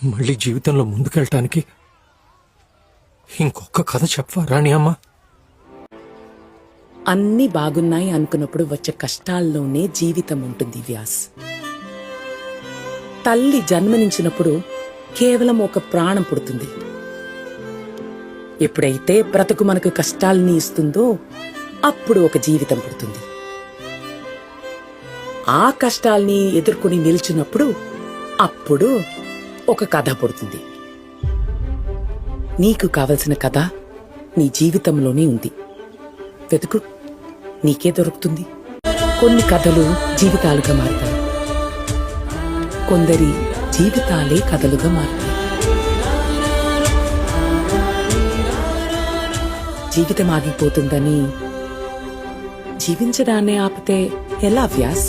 మళ్ళీ జీవితంలో ముందుకెళ్ళటానికి ఇంకొక కథ చెప్పవా రాణి అమ్మ? అన్నీ బాగున్నాయి అనుకున్నప్పుడు వచ్చే కష్టాల్లోనే జీవితం ఉంటుంది వ్యాస్. తల్లి జన్మనించినప్పుడు కేవలం ఒక ప్రాణం పుడుతుంది. ఎప్పుడైతే బ్రతుకు మనకు కష్టాల్ని ఇస్తుందో అప్పుడు ఒక జీవితం పుడుతుంది. ఆ కష్టాల్ని ఎదుర్కొని నిలిచినప్పుడు అప్పుడు ఒక కథ పుడుతుంది. నీకు కావలసిన కథ నీ జీవితంలోనే ఉంది. వెతుకు, నీకే దొరుకుతుంది. కొన్ని కథలు జీవితాలుగా మారుతాయి, కొందరి జీవితాలే కథలుగా మారుతాయి. జీవితం ఆగిపోతుందని జీవించడాన్ని ఆపితే ఎలా వ్యాస్?